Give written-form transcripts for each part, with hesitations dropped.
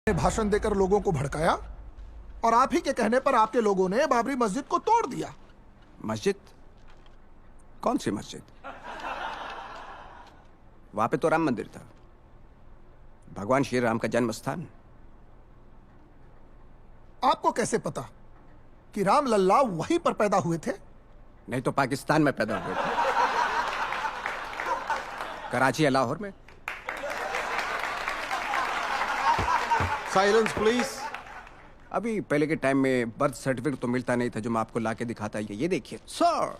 भाषण देकर लोगों को भड़काया और आप ही के कहने पर आपके लोगों ने बाबरी मस्जिद को तोड़ दिया। मस्जिद? कौन सी मस्जिद? वहां पे तो राम मंदिर था, भगवान श्री राम का जन्म स्थान। आपको कैसे पता कि राम लल्ला वहीं पर पैदा हुए थे? नहीं तो पाकिस्तान में पैदा हुए थे, कराची या लाहौर में। Silence please. अभी पहले के टाइम में बर्थ सर्टिफिकेट तो मिलता नहीं था जो मैं आपको लाके दिखाता। ये देखिए sir,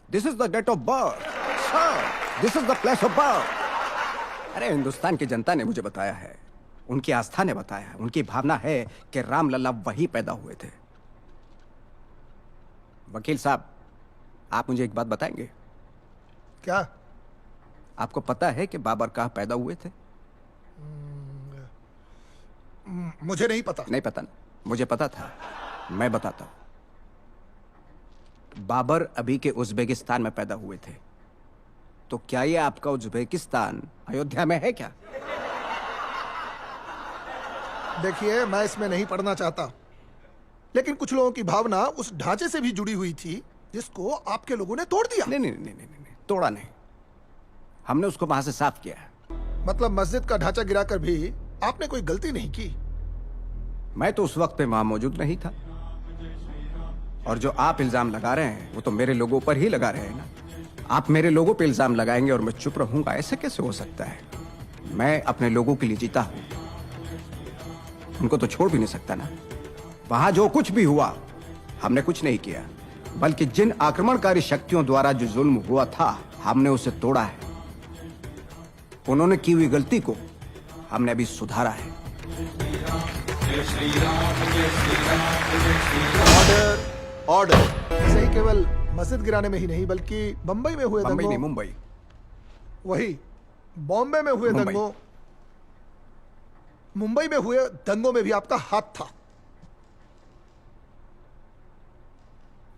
this is the date of birth, sir this is the place of birth. अरे हिंदुस्तान की जनता ने मुझे बताया है, उनकी आस्था ने बताया है, उनकी भावना है कि राम लल्ला वहीं पैदा हुए थे। वकील साहब, आप मुझे एक बात बताएंगे? क्या? आपको पता है कि बाबर कहाँ पैदा हुए थे? मुझे नहीं पता। नहीं पता ना? मुझे पता था, मैं बताता हूं। बाबर अभी के उज्बेकिस्तान में पैदा हुए थे। तो क्या ये आपका उज्बेकिस्तान अयोध्या में है क्या? देखिए, मैं इसमें नहीं पढ़ना चाहता, लेकिन कुछ लोगों की भावना उस ढांचे से भी जुड़ी हुई थी जिसको आपके लोगों ने तोड़ दिया। नहीं नहीं नहीं नहीं नहीं, तोड़ा नहीं, हमने उसको वहां से साफ किया। मतलब मस्जिद का ढांचा गिराकर भी आपने कोई गलती नहीं की? मैं तो उस वक्त पे वहां मौजूद नहीं था, और जो आप इल्जाम लगा रहे हैं वो तो मेरे लोगों पर ही लगा रहे हैं ना। आप मेरे लोगों पे इल्जाम लगाएंगे और मैं चुप रहूंगा, ऐसे कैसे हो सकता है? मैं अपने लोगों के लिए जीता हूं, उनको तो छोड़ भी नहीं सकता ना। वहां जो कुछ भी हुआ हमने कुछ नहीं किया, बल्कि जिन आक्रमणकारी शक्तियों द्वारा जो जुल्म हुआ था हमने उसे तोड़ा है। उन्होंने की हुई गलती को हमने अभी सुधारा है। Order order. सही, केवल मस्जिद गिराने में ही नहीं बल्कि बंबई में हुए बंबई दंगों, नहीं, मुंबई। वही बॉम्बे में हुए मुंबई। दंगों, मुंबई में हुए दंगों में भी आपका हाथ था।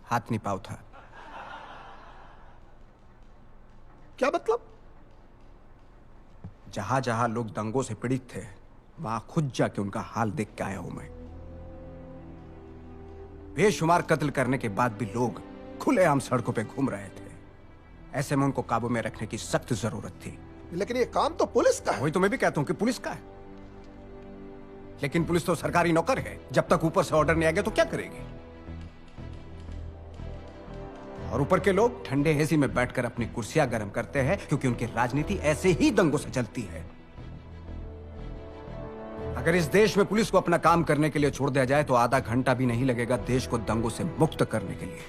हाथ नहीं पाव था। क्या मतलब? जहां जहां लोग दंगों से पीड़ित थे वहां खुद जाके उनका हाल देख के आया हूं मैं। बेशुमार कत्ल करने के बाद भी लोग खुलेआम सड़कों पे घूम रहे थे। ऐसे में उनको काबू में रखने की सख्त जरूरत थी। लेकिन ये काम तो पुलिस का है। वही तो मैं भी कहता हूं कि पुलिस का है, लेकिन पुलिस तो सरकारी नौकर है। जब तक ऊपर से ऑर्डर नहीं आएगा तो क्या करेगी? और ऊपर के लोग ठंडे एसी में बैठकर अपनी कुर्सियां गर्म करते हैं, क्योंकि उनकी राजनीति ऐसे ही दंगों से चलती है। अगर इस देश में पुलिस को अपना काम करने के लिए छोड़ दिया जाए तो आधा घंटा भी नहीं लगेगा देश को दंगों से मुक्त करने के लिए।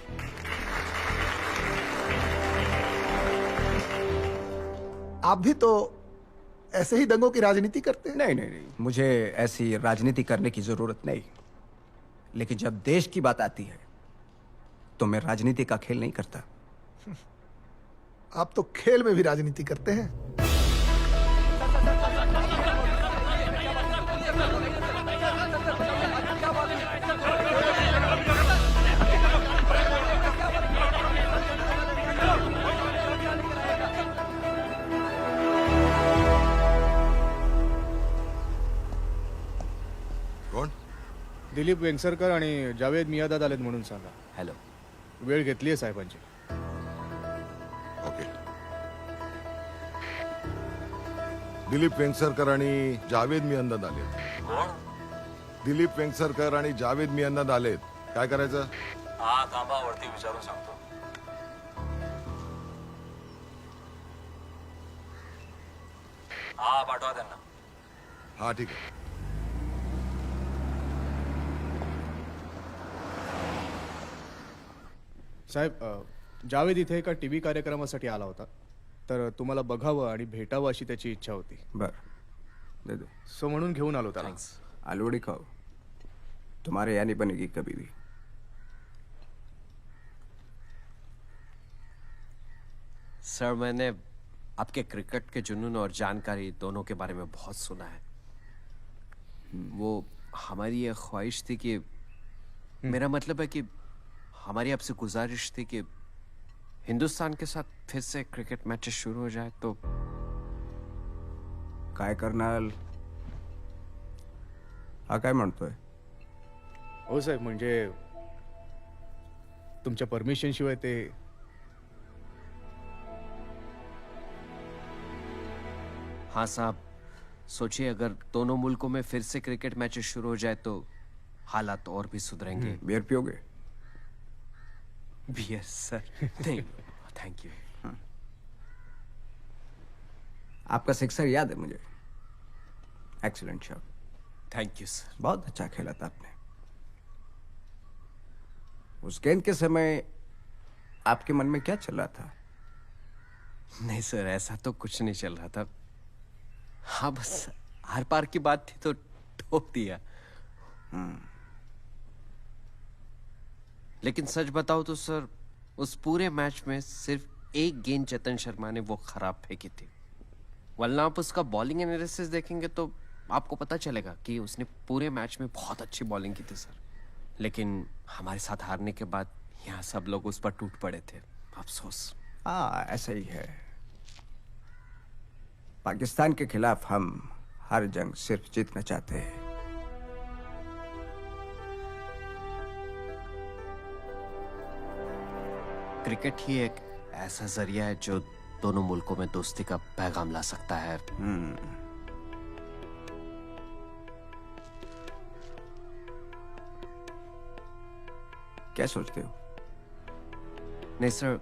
आप भी तो ऐसे ही दंगों की राजनीति करते हैं। नहीं नहीं नहीं, मुझे ऐसी राजनीति करने की जरूरत नहीं, लेकिन जब देश की बात आती है तो मैं राजनीति का खेल नहीं करता। आप तो खेल में भी राजनीति करते हैं। कोण? दिलीप वेंगसरकर आणि जावेद मियादाद आलेत म्हणून सांगा. हेलो. वेळ घेतली आहे साहेबांची. ओके. दिलीप वेंगसरकर आणि जावेद मियांदाद आलेत. दिलीप वेंगसरकर आणि जावेद मियांदाद आलेत. काय करायचं? हा थांबा, वरती विचारून सांगतो. हा पाठवा त्यांना. हा ठीक आहे. साहेब, जावेद इथे एका टीव्ही कार्यक्रमासाठी आला होता, तर तुम्हाला बघावं आणि भेटावं अशी त्याची इच्छा होती. बर, दे दो. सो म्हणून घेऊन आलो त्याला. आलू बड़ी खाओ, तुम्हारे यहाँ नहीं बनेगी कभी भी. सर, मैंने आपके क्रिकेट के जुनून और जानकारी दोनों के बारे में बहुत सुना है. वो हमारी ये ख्वाहिश थी कि, मेरा मतलब है कि हमारी आपसे गुजारिश थी कि हिंदुस्तान के साथ फिर से क्रिकेट मैचेस शुरू हो जाए तो काय कर्नल, हा काय म्हणतोय? हो साहेब, म्हणजे तुमच्या परमिशन शिवाय ते हाँ साहब, सोचिए अगर दोनों मुल्कों में फिर से क्रिकेट मैचेस शुरू हो जाए तो हालात और भी सुधरेंगे। बियर पियोगे? Beer sir? नहीं, थैंक यू। आपका सिक्सर याद है मुझे। Excellent shot. Thank you sir. बहुत अच्छा खेला था आपने। उस गेंद के समय आपके मन में क्या चल रहा था? नहीं सर, ऐसा तो कुछ नहीं चल रहा था। हाँ, बस हर पार की बात थी तो ठोक दिया। लेकिन सच बताओ तो सर, उस पूरे मैच में सिर्फ एक गेंद चेतन शर्मा ने वो खराब फेंकी थी, वरना आप उसका बॉलिंग एनालिसिस देखेंगे तो आपको पता चलेगा कि उसने पूरे मैच में बहुत अच्छी बॉलिंग की थी सर। लेकिन हमारे साथ हारने के बाद यहाँ सब लोग उस पर टूट पड़े थे। अफसोस। हाँ, ऐसा ही है। पाकिस्तान के खिलाफ हम हर जंग सिर्फ जीतना चाहते हैं। क्रिकेट ही एक ऐसा जरिया है जो दोनों मुल्कों में दोस्ती का पैगाम ला सकता है। क्या सोचते हो? नहीं सर,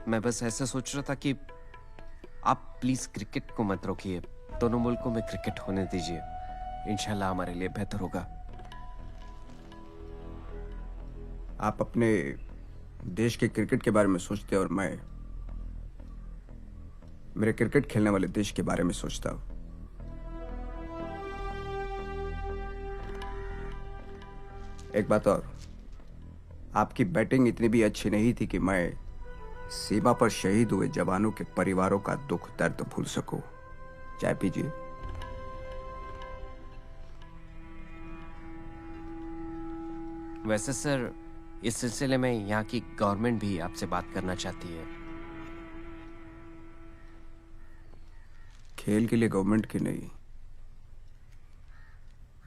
मैं बस ऐसा सोच रहा था कि आप प्लीज क्रिकेट को मत रोकिए, दोनों मुल्कों में क्रिकेट होने दीजिए, इंशाल्लाह हमारे लिए बेहतर होगा। आप अपने देश के क्रिकेट के बारे में सोचते हैं और मैं मेरे क्रिकेट खेलने वाले देश के बारे में सोचता हूं। एक बात और, आपकी बैटिंग इतनी भी अच्छी नहीं थी कि मैं सीमा पर शहीद हुए जवानों के परिवारों का दुख दर्द भूल सकूं। चाय पीजिए। वैसे सर, इस सिलसिले में यहाँ की गवर्नमेंट भी आपसे बात करना चाहती है। खेल के लिए गवर्नमेंट की नहीं,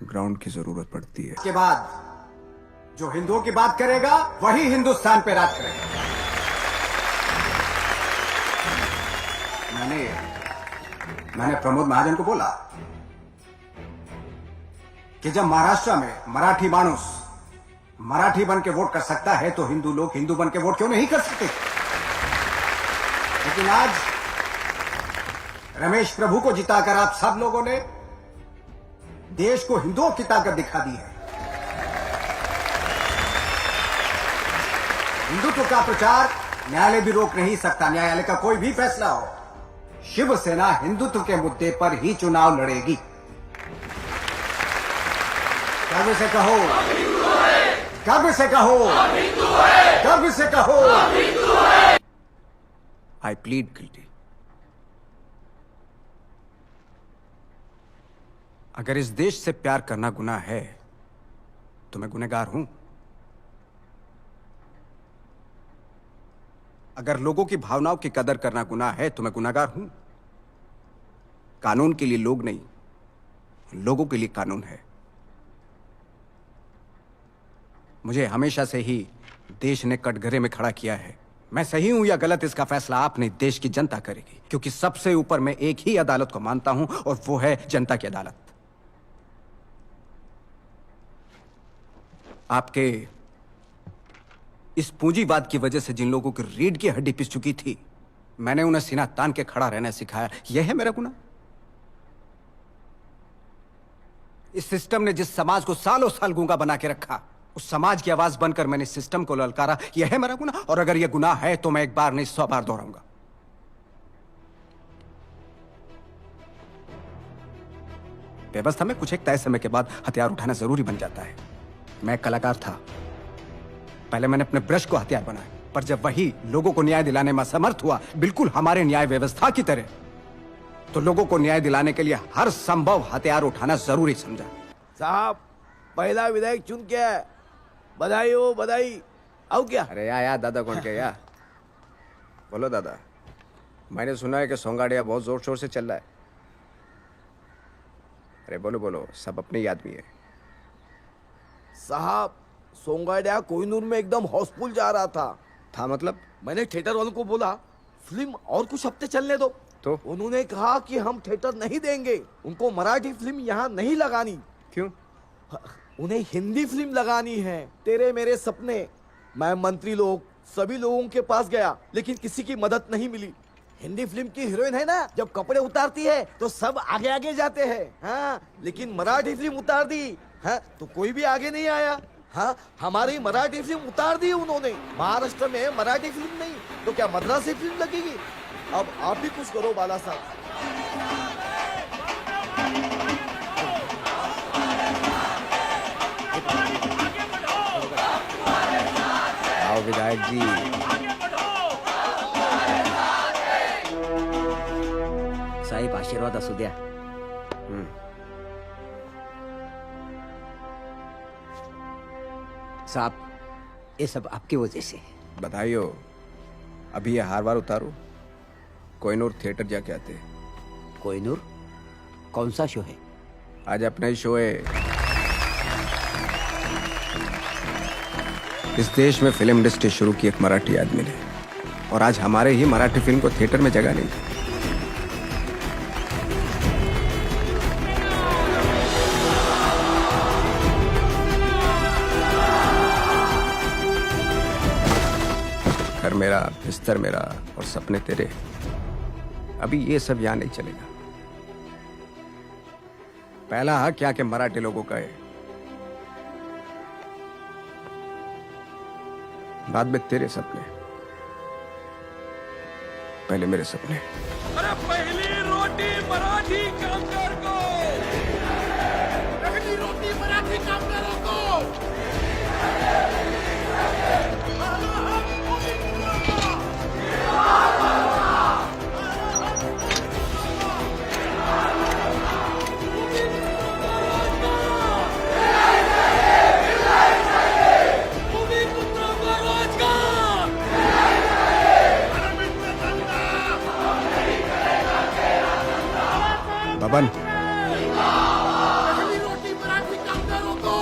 ग्राउंड की जरूरत पड़ती है। के बाद जो हिंदुओं की बात करेगा वही हिंदुस्तान पे राज करेगा। मैंने प्रमोद महाजन को बोला कि जब महाराष्ट्र में मराठी मानुस मराठी बन के वोट कर सकता है तो हिंदू लोग हिंदू बन के वोट क्यों नहीं कर सकते? लेकिन आज रमेश प्रभु को जिताकर आप सब लोगों ने देश को हिंदुओं की ताकत दिखा दी है। हिंदुत्व का प्रचार न्यायालय भी रोक नहीं सकता। न्यायालय का कोई भी फैसला हो, शिवसेना हिंदुत्व के मुद्दे पर ही चुनाव लड़ेगी। गर्व से कहो, गर्व से कहो, गर्व से कहो, आई प्लीड गिल्टी। अगर इस देश से प्यार करना गुनाह है तो मैं गुनहगार हूं। अगर लोगों की भावनाओं की कदर करना गुनाह है तो मैं गुनहगार हूं। कानून के लिए लोग नहीं, लोगों के लिए कानून है। मुझे हमेशा से ही देश ने कटघरे में खड़ा किया है। मैं सही हूं या गलत, इसका फैसला आप नहीं, देश की जनता करेगी। क्योंकि सबसे ऊपर मैं एक ही अदालत को मानता हूं और वो है जनता की अदालत। आपके इस पूंजीवाद की वजह से जिन लोगों की रीढ़ की हड्डी पिस चुकी थी, मैंने उन्हें सीना तान के खड़ा रहना सिखाया। यह है मेरा गुनाह? इस सिस्टम ने जिस समाज को सालों साल गूंगा बना के रखा, उस समाज की आवाज बनकर मैंने सिस्टम को ललकारा। यह है मेरा गुनाह? और अगर यह गुनाह है तो मैं एक बार नहीं 100 बार दोहराऊंगा। व्यवस्था में कुछ एक तय समय के बाद हथियार उठाना जरूरी बन जाता है। मैं एक कलाकार था, पहले मैंने अपने ब्रश को हथियार बनाया, पर जब वही लोगों को न्याय दिलाने में असमर्थ हुआ, बिल्कुल हमारे न्याय व्यवस्था की तरह, तो लोगों को न्याय दिलाने के लिए हर संभव हथियार उठाना जरूरी समझा। साहब, पहला विधायक चुन के है। बधाई हो, बधाई। आओ क्या? अरे या दादा कौन के या? बोलो दादा। मैंने सुना है कि सोंगाड़िया बहुत जोर शोर से चल रहा है। अरे बोलो बोलो, सब अपने ही आदमी है। साहब सोंगाड्या कोहिनूर में एकदम हाउसफुल जा रहा था मतलब? मैंने थिएटर वालों को बोला फिल्म और कुछ हफ्ते चलने दो, तो उन्होंने कहा कि हम थिएटर नहीं देंगे, उनको मराठी फिल्म यहाँ नहीं लगानी। क्यों? उन्हें हिंदी फिल्म लगानी है। तेरे मेरे सपने। मैं मंत्री लोग सभी लोगों के पास गया लेकिन किसी की मदद नहीं मिली। हिंदी फिल्म की हीरोइन है ना, जब कपड़े उतारती है तो सब आगे आगे जाते हैं। हाँ, लेकिन मराठी फिल्म उतार दी, हाँ, तो कोई भी आगे नहीं आया। हाँ, हमारी मराठी फिल्म उतार दी उन्होंने। महाराष्ट्र में मराठी फिल्म नहीं तो क्या मद्रासी फिल्म लगेगी? अब आप भी कुछ करो बाला साहब। आओ विधायक जी। साहेब आशीर्वाद असू द्या। साहब ये सब आपकी वजह से। बधाई हो। अभी ये हार वार उतारो, कोहिनूर थिएटर जाके आते। कोहिनूर कौन सा शो है? आज अपना ही शो है। इस देश में फिल्म इंडस्ट्री शुरू की एक मराठी आदमी ने, और आज हमारे ही मराठी फिल्म को थिएटर में जगह नहीं दी। घर मेरा, बिस्तर मेरा और सपने तेरे, अभी ये सब यहां नहीं चलेगा। पहला हक क्या के मराठी लोगों का है, बाद में तेरे सपने, पहले मेरे सपने। अरे पहली रोटी मराठी कामगार को, पहली रोटी मराठी कामगारों को। बबन, पहली रोटी मराठी कामगारों को।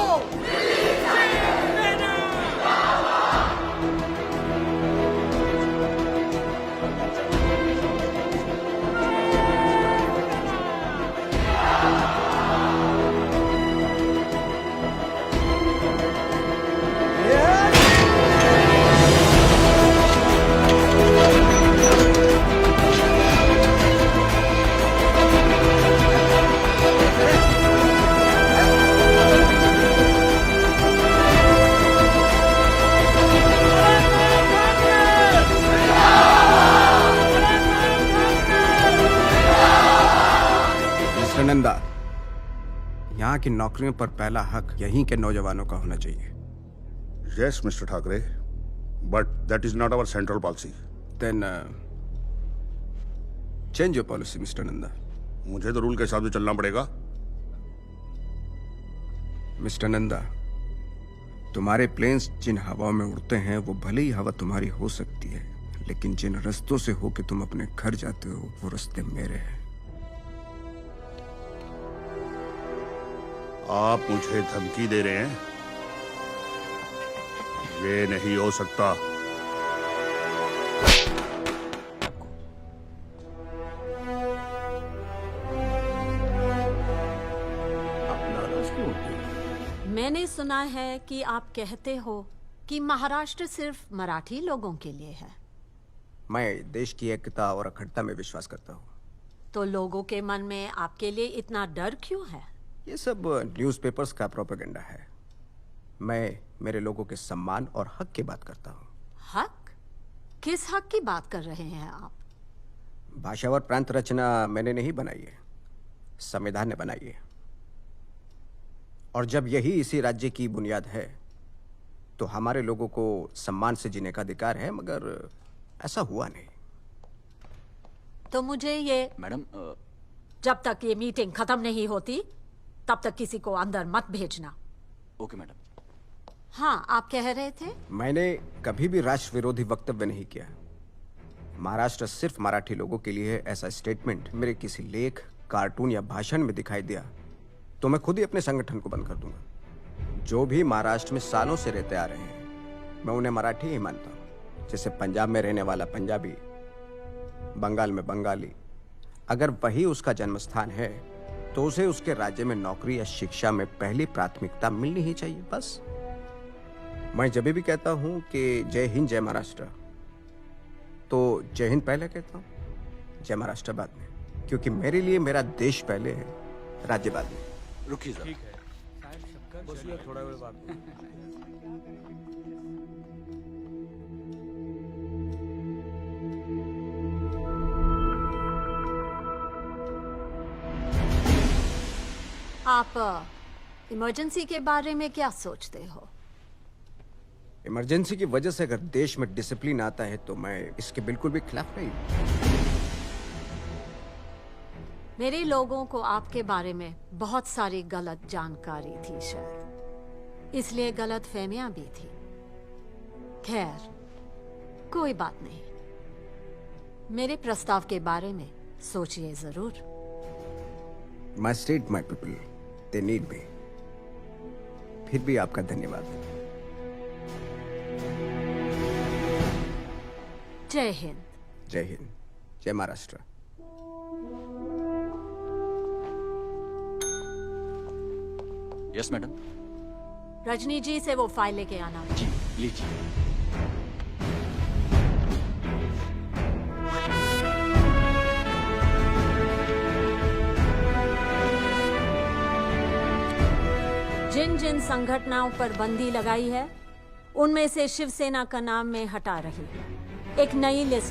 मिस्टर नंदा, यहाँ की नौकरियों पर पहला हक यहीं के नौजवानों का होना चाहिए। Yes, Mr. Thackeray, but that is not our central policy. Then change your policy, Mr. Nanda. मुझे तो रूल के हिसाब से चलना पड़ेगा। मिस्टर नंदा, तुम्हारे प्लेन्स जिन हवाओं में उड़ते हैं वो भले ही हवा तुम्हारी हो सकती है, लेकिन जिन रास्तों से होके तुम अपने घर जाते हो वो रास्ते मेरे हैं। आप मुझे धमकी दे रहे हैं? ये नहीं हो सकता। मैंने सुना है कि आप कहते हो कि महाराष्ट्र सिर्फ मराठी लोगों के लिए है। मैं देश की एकता और अखंडता में विश्वास करता हूँ। तो लोगों के मन में आपके लिए इतना डर क्यों है? ये सब न्यूज़पेपर्स का प्रोपेगेंडा है। मैं मेरे लोगों के सम्मान और हक की बात करता हूँ। हक? किस हक की बात कर रहे हैं आप? भाषा और प्रांत रचना मैंने नहीं बनाई है, संविधान ने बनाई है। और जब यही इसी राज्य की बुनियाद है तो हमारे लोगों को सम्मान से जीने का अधिकार है, मगर ऐसा हुआ नहीं। तो मुझे ये मैडम जब तक ये मीटिंग खत्म नहीं होती तब तक किसी को अंदर मत भेजना। Okay madam. हाँ, आप कह रहे थे? मैंने कभी भी राष्ट्र विरोधी वक्तव्य नहीं किया। महाराष्ट्र सिर्फ मराठी लोगों के लिए है, ऐसा स्टेटमेंट मेरे किसी लेख, कार्टून या भाषण में दिखाई दिया तो मैं खुद ही अपने संगठन को बंद कर दूंगा। जो भी महाराष्ट्र में सालों से रहते आ रहे हैं, मैं उन्हें मराठी ही मानता हूं। जैसे पंजाब में रहने वाला पंजाबी, बंगाल में बंगाली, अगर वही उसका जन्म स्थान है तो उसे उसके राज्य में नौकरी या शिक्षा में पहली प्राथमिकता मिलनी ही चाहिए। बस मैं जब भी कहता हूं कि जय हिंद जय महाराष्ट्र, तो जय हिंद पहले कहता हूं, जय महाराष्ट्र बाद में, क्योंकि मेरे लिए मेरा देश पहले है, राज्य बाद में। रुकिए जरा। आप इमरजेंसी के बारे में क्या सोचते हो? इमरजेंसी की वजह से अगर देश में डिसिप्लिन आता है तो मैं इसके बिल्कुल भी खिलाफ नहीं हूं। मेरे लोगों को आपके बारे में बहुत सारी गलत जानकारी थी शायद, इसलिए गलत फहमियां भी थी। खैर, कोई बात नहीं। मेरे प्रस्ताव के बारे में सोचिए जरूर। My state my people, they need me. फिर भी आपका धन्यवाद। जय हिंद। जय हिंद, जय महाराष्ट्र। Yes madam. रजनी जी से वो फाइल लेके आना। जी लीजिए। जिन जिन संगठनों पर बंदी लगाई है, उनमें से शिवसेना का नाम मैं हटा रही हूं। एक नई लिस्ट